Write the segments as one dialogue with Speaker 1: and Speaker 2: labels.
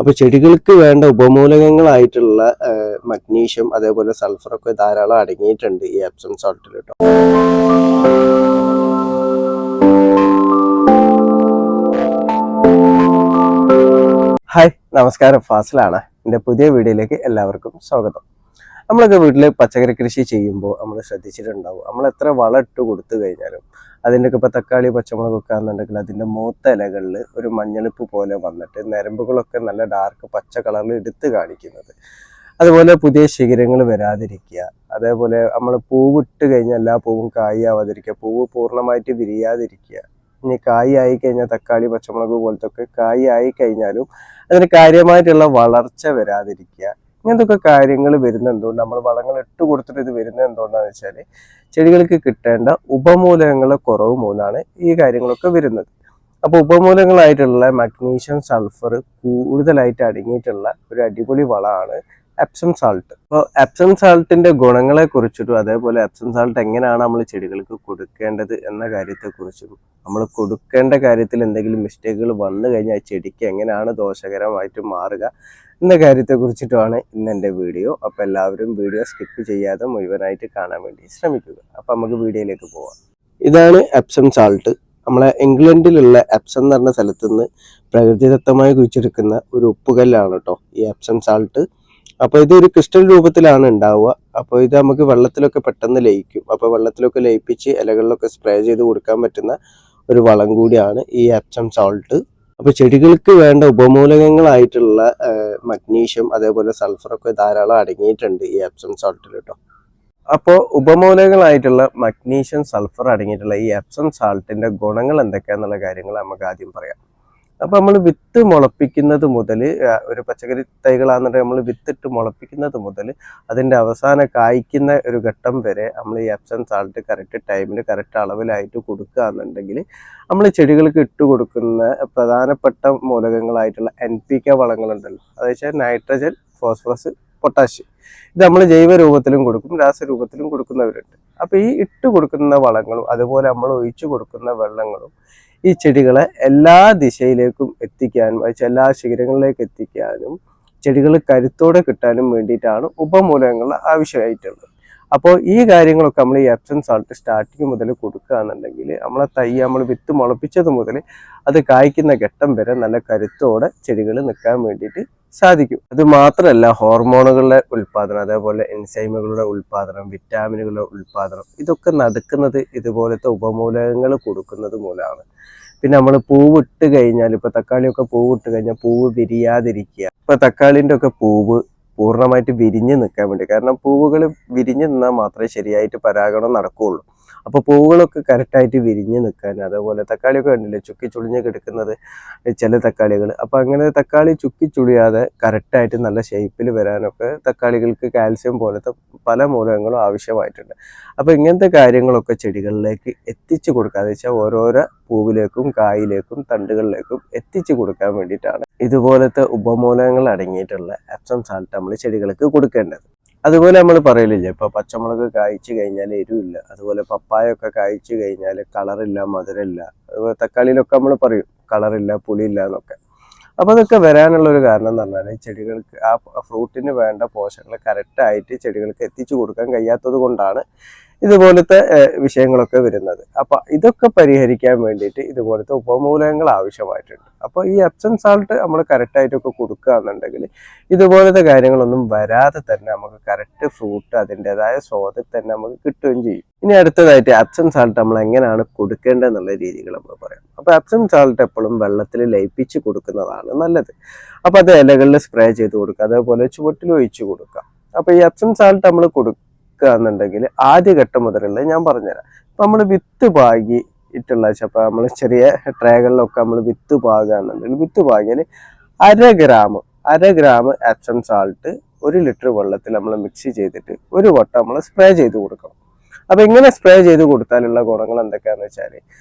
Speaker 1: അപ്പോൾ ചെടികൾക്ക് വേണ്ട ഉപമൂലകങ്ങളായിട്ടുള്ള മഗ്നീഷ്യം അതേപോലെ സൾഫറൊക്കെ ധാരാളം അടങ്ങിയിട്ടുണ്ട് ഈ എപ്സം സോൾട്ടിൽ കേട്ടോ. ഹായ്, നമസ്കാരം. ഫാസിലാണ്. എൻ്റെ പുതിയ വീഡിയോയിലേക്ക് എല്ലാവർക്കും സ്വാഗതം. നമ്മളൊക്കെ വീട്ടിൽ പച്ചക്കറി കൃഷി ചെയ്യുമ്പോൾ നമ്മൾ ശ്രദ്ധിച്ചിട്ടുണ്ടാവും, നമ്മൾ എത്ര വളം ഇട്ട് കൊടുത്തു കഴിഞ്ഞാലും അതിൻ്റെയൊക്കെ ഇപ്പോൾ തക്കാളി പച്ചമുളകൊക്കെ ആണെന്നുണ്ടെങ്കിൽ അതിൻ്റെ മൂത്ത ഇലകളിൽ ഒരു മഞ്ഞളിപ്പ് പോലെ വന്നിട്ട് നരമ്പുകളൊക്കെ നല്ല ഡാർക്ക് പച്ച കളറിൽ എടുത്ത് കാണിക്കുന്നത്. അതുപോലെ പുതിയ ശിഖരങ്ങൾ വരാതിരിക്കുക, അതേപോലെ നമ്മൾ പൂവിട്ട് കഴിഞ്ഞാൽ എല്ലാ പൂവും കായ് ആവാതിരിക്കുക, പൂവ് പൂർണ്ണമായിട്ട് വിരിയാതിരിക്കുക. ഇനി കായ് ആയി കഴിഞ്ഞാൽ തക്കാളി പച്ചമുളക് പോലത്തെ ഒക്കെ കായ് ആയി കഴിഞ്ഞാലും അതിന് കാര്യമായിട്ടുള്ള വളർച്ച വരാതിരിക്കുക. ഇങ്ങനത്തെ കാര്യങ്ങൾ വരുന്ന എന്തുകൊണ്ട്, നമ്മൾ വളങ്ങൾ ഇട്ട് കൊടുത്തിട്ട് ഇത് വരുന്നത് എന്തുകൊണ്ടാണെന്ന് വെച്ചാൽ ചെടികൾക്ക് കിട്ടേണ്ട ഉപമൂലകങ്ങളുടെ കുറവ് മൂലമാണ് ഈ കാര്യങ്ങളൊക്കെ വരുന്നത്. അപ്പോൾ ഉപമൂലകങ്ങളായിട്ടുള്ള മഗ്നീഷ്യം സൾഫർ കൂടുതലായിട്ട് അടങ്ങിയിട്ടുള്ള ഒരു അടിപൊളി വളമാണ് എപ്സം സാൾട്ട്. അപ്പോൾ എപ്സം സാൾട്ടിന്റെ ഗുണങ്ങളെ കുറിച്ചിട്ടും അതേപോലെ എപ്സം സാൾട്ട് എങ്ങനെയാണ് നമ്മൾ ചെടികൾക്ക് കൊടുക്കേണ്ടത് എന്ന കാര്യത്തെക്കുറിച്ചും, നമ്മൾ കൊടുക്കേണ്ട കാര്യത്തിൽ എന്തെങ്കിലും മിസ്റ്റേക്കുകൾ വന്നു കഴിഞ്ഞാൽ ചെടിക്ക് എങ്ങനെയാണ് ദോഷകരമായിട്ട് മാറുക എന്ന കാര്യത്തെക്കുറിച്ചിട്ടുമാണ് ഇന്ന് എൻ്റെ വീഡിയോ. അപ്പോൾ എല്ലാവരും വീഡിയോ സ്കിപ്പ് ചെയ്യാതെ മുഴുവനായിട്ട് കാണാൻ വേണ്ടി ശ്രമിക്കുക. അപ്പോൾ നമുക്ക് വീഡിയോയിലേക്ക് പോവാം. ഇതാണ് എപ്സം സാൾട്ട്. നമ്മളെ ഇംഗ്ലണ്ടിലുള്ള എപ്സം എന്ന് പറഞ്ഞ സ്ഥലത്ത് നിന്ന് പ്രകൃതിദത്തമായി കുഴിച്ചെടുക്കുന്ന ഒരു ഉപ്പുകല്ലാണ് കേട്ടോ ഈ എപ്സം സാൾട്ട്. അപ്പോൾ ഇതൊരു ക്രിസ്റ്റൽ രൂപത്തിലാണ് ഉണ്ടാവുക. അപ്പോൾ ഇത് നമുക്ക് വെള്ളത്തിലൊക്കെ പെട്ടെന്ന് ലയിക്കും. അപ്പോൾ വെള്ളത്തിലൊക്കെ ലയിപ്പിച്ച് ഇലകളിലൊക്കെ സ്പ്രേ ചെയ്ത് കൊടുക്കാൻ പറ്റുന്ന ഒരു വളം കൂടിയാണ് ഈ എപ്സം സാൾട്ട്. അപ്പോൾ ചെടികൾക്ക് വേണ്ട ഉപമൂലകങ്ങളായിട്ടുള്ള മഗ്നീഷ്യം അതേപോലെ സൾഫറൊക്കെ ധാരാളം അടങ്ങിയിട്ടുണ്ട് ഈ എപ്സം സാൾട്ടിൽ കേട്ടോ. അപ്പോൾ ഉപമൂലകങ്ങളായിട്ടുള്ള മഗ്നീഷ്യം സൾഫർ അടങ്ങിയിട്ടുള്ള ഈ എപ്സം സാൾട്ടിന്റെ ഗുണങ്ങൾ എന്തൊക്കെയാന്നുള്ള കാര്യങ്ങൾ നമുക്ക് ആദ്യം പറയാം. അപ്പോൾ നമ്മൾ വിത്ത് മുളപ്പിക്കുന്നത് മുതൽ, ഒരു പച്ചക്കറി തൈകളാണെന്നുണ്ടെങ്കിൽ നമ്മൾ വിത്തിട്ട് മുളപ്പിക്കുന്നത് മുതൽ അതിൻ്റെ അവസാനം കായ്ക്കുന്ന ഒരു ഘട്ടം വരെ നമ്മൾ ഈ എപ്സം സാൾട്ട് കറക്റ്റ് ടൈമിൽ കറക്റ്റ് അളവിലായിട്ട് കൊടുക്കുക എന്നുണ്ടെങ്കിൽ നമ്മൾ ചെടികൾക്ക് ഇട്ട് കൊടുക്കുന്ന പ്രധാനപ്പെട്ട മൂലകങ്ങളായിട്ടുള്ള NPK വളങ്ങളുണ്ടല്ലോ, അതായത് നൈട്രജൻ, ഫോസ്ഫറസ്, പൊട്ടാഷ്യം, ഇത് നമ്മൾ ജൈവ രൂപത്തിലും കൊടുക്കും, രാസരൂപത്തിലും കൊടുക്കുന്നവരുണ്ട്. അപ്പോൾ ഈ ഇട്ട് കൊടുക്കുന്ന വളങ്ങളും അതുപോലെ നമ്മൾ ഒഴിച്ചു കൊടുക്കുന്ന വെള്ളങ്ങളും ഈ ചെടികളെ എല്ലാ ദിശയിലേക്കും എത്തിക്കാനും എല്ലാ ശിഖരങ്ങളിലേക്ക് എത്തിക്കാനും ചെടികൾ കരുത്തോടെ കിട്ടാനും വേണ്ടിയിട്ടാണ് ഉപമൂലകങ്ങൾ ആവശ്യമായിട്ടുള്ളത്. അപ്പോൾ ഈ കാര്യങ്ങളൊക്കെ നമ്മൾ ഈ എപ്സം സാൾട്ട് സ്റ്റാർട്ടിങ് മുതൽ കൊടുക്കുകയാണെന്നുണ്ടെങ്കിൽ നമ്മളെ തൈ നമ്മൾ വിത്ത് മുളപ്പിച്ചത് മുതൽ അത് കായ്ക്കുന്ന ഘട്ടം വരെ നല്ല കരുത്തോടെ ചെടികൾ നിൽക്കാൻ വേണ്ടിയിട്ട് സാധിക്കും. അത് മാത്രമല്ല, ഹോർമോണുകളുടെ ഉൽപ്പാദനം, അതേപോലെ എൻസൈമുകളുടെ ഉൽപ്പാദനം, വിറ്റാമിനുകളുടെ ഉൽപ്പാദനം, ഇതൊക്കെ നടക്കുന്നത് ഇതുപോലത്തെ ഉപമൂലകങ്ങൾ കൊടുക്കുന്നത് മൂലമാണ്. പിന്നെ നമ്മൾ പൂവിട്ട് കഴിഞ്ഞാൽ, ഇപ്പോൾ തക്കാളിയൊക്കെ പൂവിട്ട് കഴിഞ്ഞാൽ പൂവ് വിരിയാതിരിക്കുക. ഇപ്പോൾ തക്കാളിൻ്റെ ഒക്കെ പൂവ് പൂർണ്ണമായിട്ട് വിരിഞ്ഞ് നിൽക്കാൻ വേണ്ടി, കാരണം പൂവുകൾ വിരിഞ്ഞ് നിന്നാൽ മാത്രമേ ശരിയായിട്ട് പരാഗണം നടക്കുകയുള്ളൂ. അപ്പോൾ പൂവുകളൊക്കെ കറക്റ്റായിട്ട് വിരിഞ്ഞ് നിൽക്കാൻ, അതേപോലെ തക്കാളിയൊക്കെ കണ്ടില്ലേ ചുക്കി ചുളിഞ്ഞ് കിടക്കുന്നത് ചില തക്കാളികൾ. അപ്പോൾ അങ്ങനെ തക്കാളി ചുക്കി ചുളിയാതെ കറക്റ്റായിട്ട് നല്ല ഷേപ്പിൽ വരാനൊക്കെ തക്കാളികൾക്ക് കാൽസ്യം പോലത്തെ പല മൂലകങ്ങളും ആവശ്യമായിട്ടുണ്ട്. അപ്പോൾ ഇങ്ങനത്തെ കാര്യങ്ങളൊക്കെ ചെടികളിലേക്ക് എത്തിച്ചു കൊടുക്കുക, എന്ന് വെച്ചാൽ ഓരോരോ പൂവിലേക്കും കായിലേക്കും തണ്ടുകളിലേക്കും എത്തിച്ചു കൊടുക്കാൻ വേണ്ടിയിട്ടാണ് ഇതുപോലത്തെ ഉപമൂലകങ്ങൾ അടങ്ങിയിട്ടുള്ള എപ്സം സാൾട്ട് നമ്മൾ ചെടികൾക്ക് കൊടുക്കേണ്ടത്. അതുപോലെ നമ്മൾ പറയലില്ല, ഇപ്പോൾ പച്ചമുളക് കായ്ച്ചു കഴിഞ്ഞാൽ എരിവില്ല, അതുപോലെ പപ്പായൊക്കെ കായ്ച്ചു കഴിഞ്ഞാൽ കളറില്ല, മധുരമില്ല, അതുപോലെ തക്കാളിയിലൊക്കെ നമ്മൾ പറയും കളറില്ല, പുളിയില്ല എന്നൊക്കെ. അപ്പോൾ അതൊക്കെ വരാനുള്ള ഒരു കാരണം എന്ന് പറഞ്ഞാൽ ചെടികൾക്ക് ആ ഫ്രൂട്ടിന് വേണ്ട പോഷകങ്ങൾ കറക്റ്റായിട്ട് ചെടികൾക്ക് എത്തിച്ചു കൊടുക്കാൻ കഴിയാത്തത് കൊണ്ടാണ് ഇതുപോലത്തെ വിഷയങ്ങളൊക്കെ വരുന്നത്. അപ്പോൾ ഇതൊക്കെ പരിഹരിക്കാൻ വേണ്ടിയിട്ട് ഇതുപോലത്തെ ഉപമൂലകങ്ങൾ ആവശ്യമായിട്ടുണ്ട്. അപ്പോൾ ഈ എപ്സം സാൾട്ട് നമ്മൾ കറക്റ്റായിട്ടൊക്കെ കൊടുക്കുക എന്നുണ്ടെങ്കിൽ ഇതുപോലത്തെ കാര്യങ്ങളൊന്നും വരാതെ തന്നെ നമുക്ക് കറക്റ്റ് ഫ്രൂട്ട് അതിൻ്റെതായ സ്വാദിൽ തന്നെ നമുക്ക് കിട്ടുകയും ചെയ്യും. ഇനി അടുത്തതായിട്ട് എപ്സം സാൾട്ട് നമ്മൾ എങ്ങനെയാണ് കൊടുക്കേണ്ടതെന്നുള്ള രീതികൾ നമ്മൾ പറയാം. അപ്പോൾ എപ്സം സാൾട്ട് എപ്പോഴും വെള്ളത്തിൽ ലയിപ്പിച്ച് കൊടുക്കുന്നതാണ് നല്ലത്. അപ്പോൾ അത് ഇലകളിൽ സ്പ്രേ ചെയ്ത് കൊടുക്കുക, അതേപോലെ ചുവട്ടിൽ ഒഴിച്ചു കൊടുക്കുക. അപ്പോൾ ഈ എപ്സം സാൾട്ട് നമ്മൾ എന്നുണ്ടെങ്കിൽ ആദ്യഘട്ടം മുതലുള്ള ഞാൻ പറഞ്ഞുതരാം. ഇപ്പം നമ്മൾ വിത്ത് പാകിയിട്ടുള്ള ചിലപ്പോൾ നമ്മൾ ചെറിയ ട്രേകളിലൊക്കെ നമ്മൾ വിത്ത് പാകുകയാണെന്നുണ്ടെങ്കിൽ വിത്ത് പാകിയാൽ അര ഗ്രാം എപ്സം സാൾട്ട് 1 ലിറ്റർ വെള്ളത്തിൽ നമ്മൾ മിക്സ് ചെയ്തിട്ട് ഒരു വട്ടം നമ്മൾ സ്പ്രേ ചെയ്ത് കൊടുക്കണം. അപ്പോൾ ഇങ്ങനെ സ്പ്രേ ചെയ്ത് കൊടുത്താലുള്ള ഗുണങ്ങൾ എന്തൊക്കെയാണെന്ന് വെച്ചാൽ,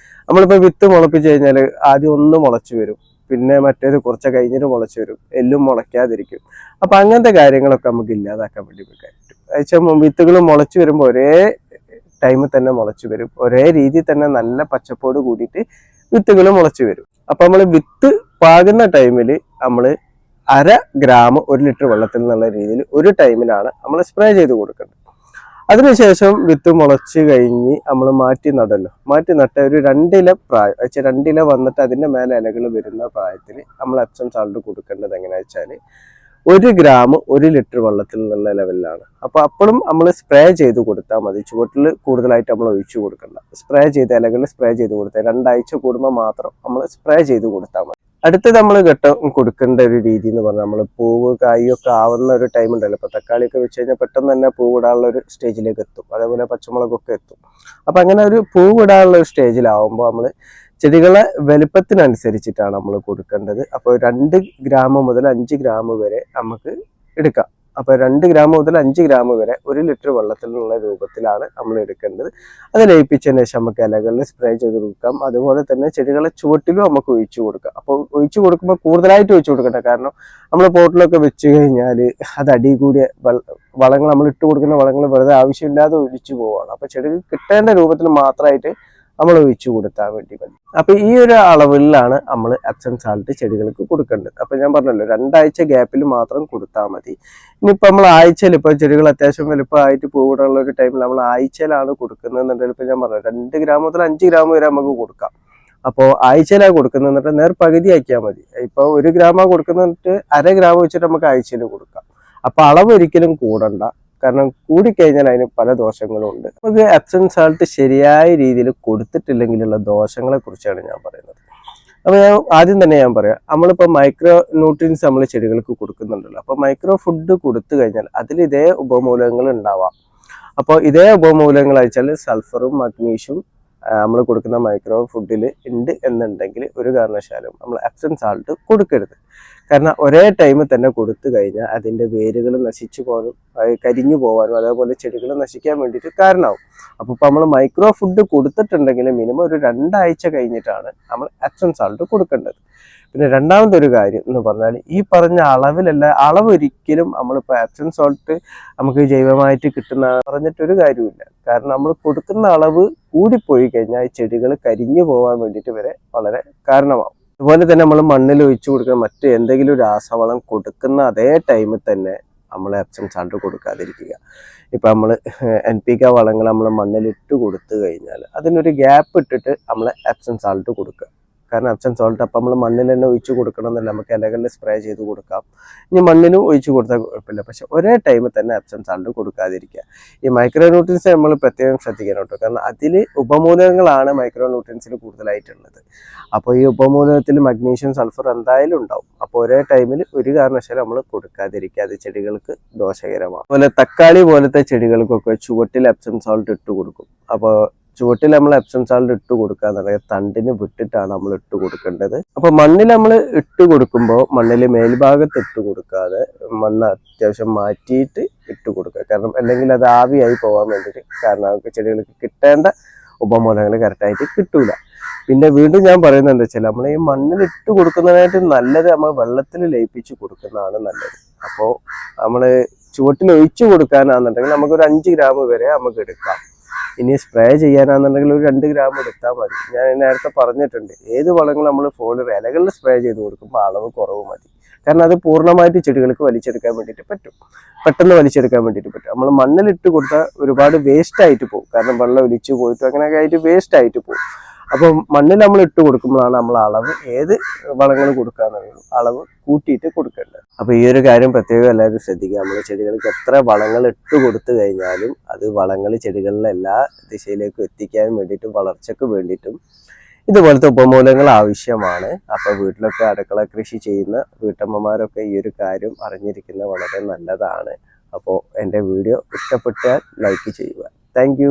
Speaker 1: നമ്മളിപ്പോൾ വിത്ത് മുളപ്പിച്ച് കഴിഞ്ഞാൽ ആദ്യം ഒന്ന് മുളച്ചു വരും, പിന്നെ മറ്റേത് കുറച്ച് കഴിഞ്ഞിട്ട് മുളച്ചു വരും, എല്ലും മുളയ്ക്കാതിരിക്കും. അപ്പം അങ്ങനത്തെ കാര്യങ്ങളൊക്കെ നമുക്ക് ഇല്ലാതാക്കാൻ വേണ്ടി പറ്റും. വിത്തുകൾ മുളച്ചു വരുമ്പോൾ ഒരേ ടൈമിൽ തന്നെ മുളച്ചു വരും, ഒരേ രീതിയിൽ തന്നെ നല്ല പച്ചപ്പോട് കൂടിയിട്ട് വിത്തുകൾ മുളച്ചു വരും. അപ്പം നമ്മൾ വിത്ത് പാകുന്ന ടൈമിൽ നമ്മൾ 1/2 ഗ്രാം 1 ലിറ്റർ വെള്ളത്തിൽ എന്നുള്ള രീതിയിൽ ഒരു ടൈമിലാണ് നമ്മൾ സ്പ്രേ ചെയ്ത് കൊടുക്കേണ്ടത്. അതിനുശേഷം വിത്ത് മുളച്ച് കഴിഞ്ഞ് നമ്മൾ മാറ്റി നടല്ലോ, മാറ്റി നട്ട ഒരു 2 ഇല പ്രായം 2 ഇല വന്നിട്ട് അതിൻ്റെ മേലെ ഇലകൾ വരുന്ന പ്രായത്തിൽ നമ്മൾ എപ്സം സാൾട്ട് കൊടുക്കേണ്ടത് എങ്ങനെയാ വെച്ചാൽ 1 ഗ്രാം 1 ലിറ്റർ വെള്ളത്തിൽ നിന്നുള്ള ലെവലിലാണ്. അപ്പോൾ അപ്പോഴും നമ്മൾ സ്പ്രേ ചെയ്ത് കൊടുത്താൽ മതി. ചുവട്ടിൽ കൂടുതലായിട്ട് നമ്മൾ ഒഴിച്ചു കൊടുക്കണ്ട. സ്പ്രേ ചെയ്ത് ഇലകളിൽ സ്പ്രേ ചെയ്ത് കൊടുത്താൽ 2 ആഴ്ച കൂടുമ്പോൾ മാത്രം നമ്മൾ സ്പ്രേ ചെയ്ത് കൊടുത്താൽ മതി. അടുത്ത് നമ്മൾ കൊടുക്കേണ്ട ഒരു രീതി എന്ന് പറഞ്ഞാൽ നമ്മൾ പൂവ് കായൊക്കെ ആവുന്ന ഒരു ടൈം ഉണ്ടല്ലോ. ഇപ്പോൾ തക്കാളിയൊക്കെ വെച്ച് കഴിഞ്ഞാൽ പെട്ടെന്ന് തന്നെ പൂവിടാനുള്ള ഒരു സ്റ്റേജിലേക്ക് എത്തും. അതേപോലെ പച്ചമുളകൊക്കെ എത്തും. അപ്പം അങ്ങനെ ഒരു പൂവിടാനുള്ള ഒരു സ്റ്റേജിലാവുമ്പോൾ നമ്മൾ ചെടികളെ വലുപ്പത്തിനനുസരിച്ചിട്ടാണ് നമ്മൾ കൊടുക്കേണ്ടത്. അപ്പോൾ 2 ഗ്രാം മുതൽ 5 ഗ്രാം വരെ നമുക്ക് എടുക്കാം. അപ്പോൾ 2 ഗ്രാം മുതൽ 5 ഗ്രാം വരെ 1 ലിറ്റർ വെള്ളത്തിലുള്ള രൂപത്തിലാണ് നമ്മൾ എടുക്കേണ്ടത്. അത് ലയിപ്പിച്ചതിന് ശേഷം നമുക്ക് ഇലകളിൽ സ്പ്രേ ചെയ്ത് കൊടുക്കാം. അതുപോലെ തന്നെ ചെടികളെ ചുവട്ടിലും നമുക്ക് ഒഴിച്ചു കൊടുക്കാം. അപ്പോൾ ഒഴിച്ചു കൊടുക്കുമ്പോൾ കൂടുതലായിട്ട് ഒഴിച്ചു കൊടുക്കട്ടെ, കാരണം നമ്മൾ പോട്ടിലൊക്കെ വെച്ച് കഴിഞ്ഞാൽ അത് അടി കൂടിയ വളങ്ങൾ നമ്മൾ ഇട്ട് കൊടുക്കുന്ന വളങ്ങൾ വെറുതെ ആവശ്യമില്ലാതെ ഒഴിച്ചു പോവുകയാണ്. അപ്പോൾ ചെടികൾ കിട്ടേണ്ട രൂപത്തിൽ മാത്രമായിട്ട് നമ്മൾ ഒഴിച്ചു കൊടുത്താൽ വേണ്ടി മതി. അപ്പൊ ഈ ഒരു അളവിലാണ് നമ്മൾ എപ്സം സാൾട്ട് ചെടികൾക്ക് കൊടുക്കേണ്ടത്. അപ്പൊ ഞാൻ പറഞ്ഞല്ലോ 2 ആഴ്ച ഗ്യാപ്പിൽ മാത്രം കൊടുത്താൽ മതി. ഇനിയിപ്പോൾ നമ്മൾ ആഴ്ചയിൽ ഇപ്പോൾ ചെടികൾ അത്യാവശ്യം വലുപ്പമായിട്ട് പൂവിടാനുള്ള ഒരു ടൈമിൽ നമ്മൾ ആഴ്ചയിലാണ് കൊടുക്കുന്നതെന്നുണ്ടെങ്കിൽ ഇപ്പൊ ഞാൻ പറഞ്ഞു 2 ഗ്രാം മുതൽ 5 ഗ്രാം വരെ നമുക്ക് കൊടുക്കാം. അപ്പോൾ ആഴ്ചയിലാണ് കൊടുക്കുന്നിട്ട് നേർ പകുതി ആക്കിയാൽ മതി. ഇപ്പോൾ 1 ഗ്രാമാ കൊടുക്കുന്നിട്ട് 1/2 ഗ്രാം വെച്ചിട്ട് നമുക്ക് ആഴ്ചയിൽ കൊടുക്കാം. അപ്പൊ അളവ് ഒരിക്കലും കൂടണ്ട, കാരണം കൂടിക്കഴിഞ്ഞാൽ അതിന് പല ദോഷങ്ങളും ഉണ്ട്. നമുക്ക് എപ്സം സാൾട്ട് ശരിയായ രീതിയിൽ കൊടുത്തിട്ടില്ലെങ്കിലുള്ള ദോഷങ്ങളെ കുറിച്ചാണ് ഞാൻ പറയുന്നത്. അപ്പോൾ ആദ്യം തന്നെ ഞാൻ പറയാം, നമ്മളിപ്പോൾ മൈക്രോ ന്യൂട്രിയൻസ് നമ്മൾ ചെടികൾക്ക് കൊടുക്കുന്നുണ്ടല്ലോ. അപ്പോൾ മൈക്രോ ഫുഡ് കൊടുത്തു കഴിഞ്ഞാൽ അതിൽ ഇതേ ഉപമൂലകങ്ങൾ ഉണ്ടാവാം. അപ്പോൾ ഇതേ ഉപമൂലകങ്ങൾ അയച്ചാൽ സൾഫറും മഗ്നീഷ്യവും നമ്മൾ കൊടുക്കുന്ന മൈക്രോ ഫുഡിൽ ഉണ്ട് എന്നുണ്ടെങ്കിൽ ഒരു കാരണവശാലും നമ്മൾ എപ്സം സാൾട്ട് കൊടുക്കരുത്. കാരണം ഒരേ ടൈമിൽ തന്നെ കൊടുത്തു കഴിഞ്ഞാൽ അതിൻ്റെ വേരുകൾ നശിച്ചു പോകാനും കരിഞ്ഞു പോകാനും അതേപോലെ ചെടികൾ നശിക്കാൻ വേണ്ടിയിട്ട് കാരണമാവും. അപ്പോൾ ഇപ്പോൾ നമ്മൾ മൈക്രോ ഫുഡ് കൊടുത്തിട്ടുണ്ടെങ്കിൽ മിനിമം ഒരു 2 ആഴ്ച കഴിഞ്ഞിട്ടാണ് നമ്മൾ എപ്സം സാൾട്ട് കൊടുക്കേണ്ടത്. പിന്നെ രണ്ടാമത്തെ ഒരു കാര്യം എന്ന് പറഞ്ഞാൽ ഈ പറഞ്ഞ അളവിലല്ല, അളവ് ഒരിക്കലും നമ്മളിപ്പോൾ എപ്സം സാൾട്ട് നമുക്ക് ജൈവമായിട്ട് കിട്ടുന്ന പറഞ്ഞിട്ടൊരു കാര്യമില്ല. കാരണം നമ്മൾ കൊടുക്കുന്ന അളവ് കൂടിപ്പോയി കഴിഞ്ഞാൽ ചെടികൾ കരിഞ്ഞു പോകാൻ വേണ്ടിയിട്ട് വരെ വളരെ കാരണമാവും. അതുപോലെ തന്നെ നമ്മൾ മണ്ണിൽ ഒഴിച്ചു കൊടുക്കുന്ന മറ്റ് എന്തെങ്കിലും രാസവളം കൊടുക്കുന്ന അതേ ടൈമിൽ തന്നെ നമ്മൾ എപ്സം സാൾട്ട് കൊടുക്കാതിരിക്കുക. ഇപ്പം നമ്മൾ NPK വളങ്ങൾ നമ്മൾ മണ്ണിലിട്ട് കൊടുത്തു കഴിഞ്ഞാൽ അതിനൊരു ഗ്യാപ്പ് ഇട്ടിട്ട് നമ്മൾ എപ്സം സാൾട്ട് കൊടുക്കുക. കാരണം എപ്സം സാൾട്ട് അപ്പം നമ്മൾ മണ്ണിൽ തന്നെ ഒഴിച്ചു കൊടുക്കണം എന്നല്ല, നമുക്ക് ഇലകളിൽ സ്പ്രേ ചെയ്ത് കൊടുക്കാം. ഇനി മണ്ണിലും ഒഴിച്ചു കൊടുത്താൽ കുഴപ്പമില്ല, പക്ഷെ ഒരേ ടൈമിൽ തന്നെ എപ്സം സാൾട്ട് കൊടുക്കാതിരിക്കുക. ഈ മൈക്രോ ന്യൂട്രിയൻസ് നമ്മൾ പ്രത്യേകം ശ്രദ്ധിക്കണം കേട്ടോ, കാരണം അതിൽ ഉപമൂലകങ്ങളാണ് മൈക്രോ ന്യൂട്രിയൻസിൽ കൂടുതലായിട്ടുള്ളത്. അപ്പോൾ ഈ ഉപമൂലകത്തിൽ മഗ്നീഷ്യം സൾഫർ എന്തായാലും ഉണ്ടാവും. അപ്പോൾ ഒരേ ടൈമിൽ ഒരു കാരണവശാലും നമ്മൾ കൊടുക്കാതിരിക്കുക, അത് ചെടികൾക്ക് ദോഷകരമാണ്. അതുപോലെ തക്കാളി പോലത്തെ ചെടികൾക്കൊക്കെ ചുവട്ടിൽ എപ്സം സാൾട്ട് ഇട്ട് കൊടുക്കും. അപ്പോൾ ചുവട്ടിൽ നമ്മൾ എപ്സം സാൾട്ട് ഇട്ട് കൊടുക്കുക എന്നുള്ളത് തണ്ടിന് വിട്ടിട്ടാണ് നമ്മൾ ഇട്ട് കൊടുക്കേണ്ടത്. അപ്പൊ മണ്ണിൽ നമ്മൾ ഇട്ട് കൊടുക്കുമ്പോൾ മണ്ണിൽ മേൽഭാഗത്ത് ഇട്ട് കൊടുക്കാതെ മണ്ണ് അത്യാവശ്യം മാറ്റിയിട്ട് ഇട്ട് കൊടുക്കുക. കാരണം അല്ലെങ്കിൽ അത് ആവിയായി പോകാൻ വേണ്ടിയിട്ട്, കാരണം ചെടികൾക്ക് കിട്ടേണ്ട ഉപമൂലകങ്ങൾ കറക്റ്റായിട്ട് കിട്ടൂല. പിന്നെ വീണ്ടും ഞാൻ പറയുന്നത് എന്താ വെച്ചാൽ നമ്മൾ ഈ മണ്ണിൽ ഇട്ട് കൊടുക്കുന്നതിനായിട്ട് നല്ലത് നമ്മൾ വെള്ളത്തിൽ ലയിപ്പിച്ച് കൊടുക്കുന്നതാണ് നല്ലത്. അപ്പോൾ നമ്മൾ ചുവട്ടിൽ ഒഴിച്ചു കൊടുക്കാനാണെന്നുണ്ടെങ്കിൽ നമുക്കൊരു 5 ഗ്രാം വരെ നമുക്ക് എടുക്കാം. ഇനി സ്പ്രേ ചെയ്യാനാണെന്നുണ്ടെങ്കിൽ ഒരു 2 ഗ്രാം എടുത്താൽ മതി. ഞാൻ നേരത്തെ പറഞ്ഞിട്ടുണ്ട്, ഏത് വളങ്ങൾ നമ്മൾ ഫോളിയർ ഇലകളിൽ സ്പ്രേ ചെയ്ത് കൊടുക്കുമ്പോൾ അളവ് കുറവ് മതി. കാരണം അത് പൂർണ്ണമായിട്ട് ചെടികൾക്ക് വലിച്ചെടുക്കാൻ വേണ്ടിയിട്ട് പറ്റും, പെട്ടെന്ന് വലിച്ചെടുക്കാൻ വേണ്ടിയിട്ട് പറ്റും. നമ്മൾ മണ്ണിലിട്ട് കൊടുത്താൽ ഒരുപാട് വേസ്റ്റ് ആയിട്ട് പോകും, കാരണം വെള്ളം ഒലിച്ചു പോയിട്ട് അങ്ങനെയൊക്കെ ആയിട്ട് വേസ്റ്റ് ആയിട്ട് പോകും. അപ്പം മണ്ണിൽ നമ്മൾ ഇട്ട് കൊടുക്കുമ്പോഴാണ് നമ്മൾ അളവ് ഏത് വളങ്ങൾ കൊടുക്കാന്നുള്ളൂ അളവ് കൂട്ടിയിട്ട് കൊടുക്കേണ്ടത്. അപ്പോൾ ഈ ഒരു കാര്യം പ്രത്യേകം എല്ലാവരും ശ്രദ്ധിക്കുക. നമ്മൾ ചെടികൾക്ക് എത്ര വളങ്ങൾ ഇട്ട് കൊടുത്തു കഴിഞ്ഞാലും അത് വളങ്ങൾ ചെടികളിലെ എല്ലാ ദിശയിലേക്കും എത്തിക്കാൻ വേണ്ടിയിട്ടും വളർച്ചയ്ക്ക് വേണ്ടിയിട്ടും ഇതുപോലത്തെ ഉപമൂലകങ്ങൾ ആവശ്യമാണ്. അപ്പോൾ വീട്ടിലൊക്കെ അടുക്കള കൃഷി ചെയ്യുന്ന വീട്ടമ്മമാരൊക്കെ ഈ ഒരു കാര്യം അറിഞ്ഞിരിക്കുന്നത് വളരെ നല്ലതാണ്. അപ്പോൾ എൻ്റെ വീഡിയോ ഇഷ്ടപ്പെട്ടാൽ ലൈക്ക് ചെയ്യുക. താങ്ക്